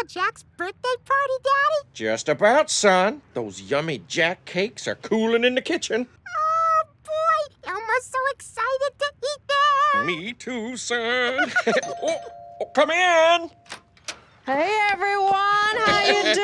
Jack's birthday party, Daddy? Just about, son. Those yummy Jack cakes are cooling in the kitchen. Oh, boy. Elmo's so excited to eat them. Me too, son. oh, come in. Hey, everyone. How you doing?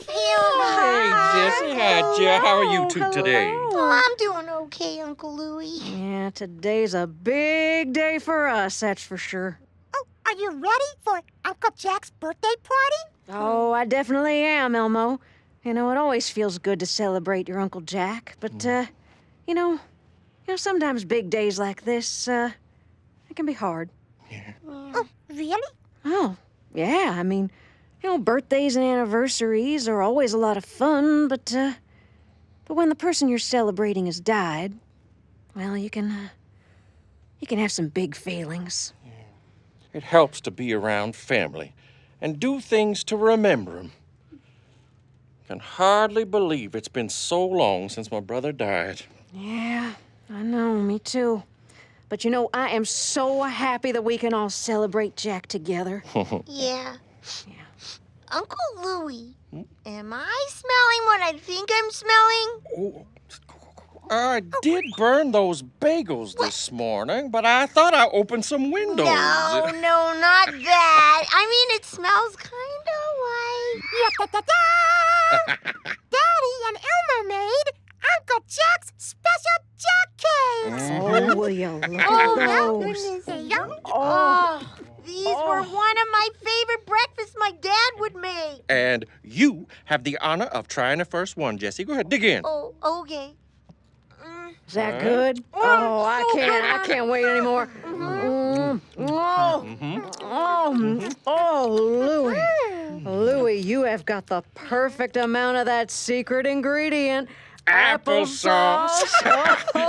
Hey, Jessie. Hi, Jeff. How are you two today? Oh, I'm doing okay, Uncle Louie. Yeah, today's a big day for us, that's for sure. Oh, are you ready for Uncle Jack's birthday party? Oh, I definitely am, Elmo. You know, it always feels good to celebrate your Uncle Jack, but, you know, sometimes big days like this, it can be hard. Yeah. Oh, really? Oh, yeah, I mean, birthdays and anniversaries are always a lot of fun, but when the person you're celebrating has died, well, you can have some big feelings. It helps to be around family and do things to remember them. Can hardly believe it's been so long since my brother died. Yeah, I know, me too. But I am so happy that we can all celebrate Jack together. Yeah. Yeah. Uncle Louie, am I smelling what I think I'm smelling? I did burn those bagels this morning, but I thought I opened some windows. No, not that. I mean, it smells kind of like... Daddy and Elmo made Uncle Jack's special Jack cakes. Oh, will you look Oh, at my those? goodness. Oh. These were one of my favorite breakfasts my dad would make. And you have the honor of trying the first one, Jessie. Go ahead, dig in. Oh, okay. Is that good? Oh, I can't wait anymore. Oh, Louie, you have got the perfect amount of that secret ingredient. Applesauce.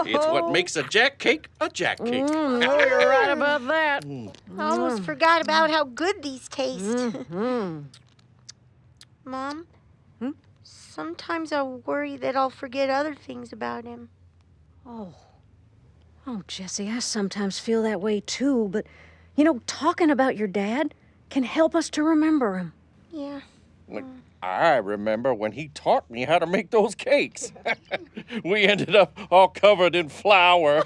It's what makes a Jack cake a Jack cake. Oh, you're right about that. I almost forgot about how good these taste. Mom, sometimes I worry that I'll forget other things about him. Oh, Jessie, I sometimes feel that way too, but, talking about your dad can help us to remember him. Yeah. I remember when he taught me how to make those cakes. We ended up all covered in flour.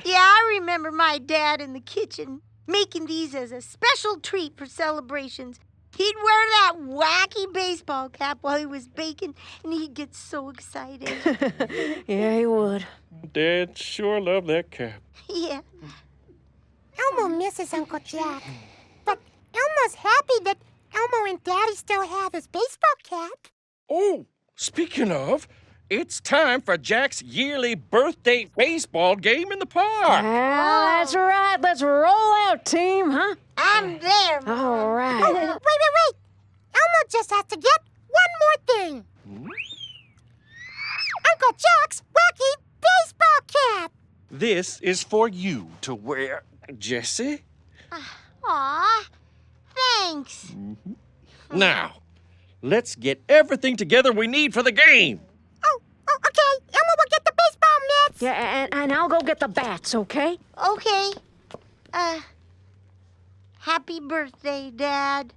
Yeah, I remember my dad in the kitchen making these as a special treat for celebrations. He'd wear that wacky baseball cap while he was baking, and he'd get so excited. Yeah, he would. Dad sure loved that cap. Yeah. Elmo misses Uncle Jack, but Elmo's happy that Elmo and Daddy still have his baseball cap. Oh, speaking of, it's time for Jack's yearly birthday baseball game in the park. That's right. Let's roll out, team, huh? I'm there, Mom. All right. Wait. Elmo just has to get one more thing. Uncle Jack's wacky baseball cap. This is for you to wear, Jessie. Aw, thanks. Now, let's get everything together we need for the game. Oh, okay. Elmo will get the baseball mitts. Yeah, and I'll go get the bats, okay? Okay. Happy birthday, Dad.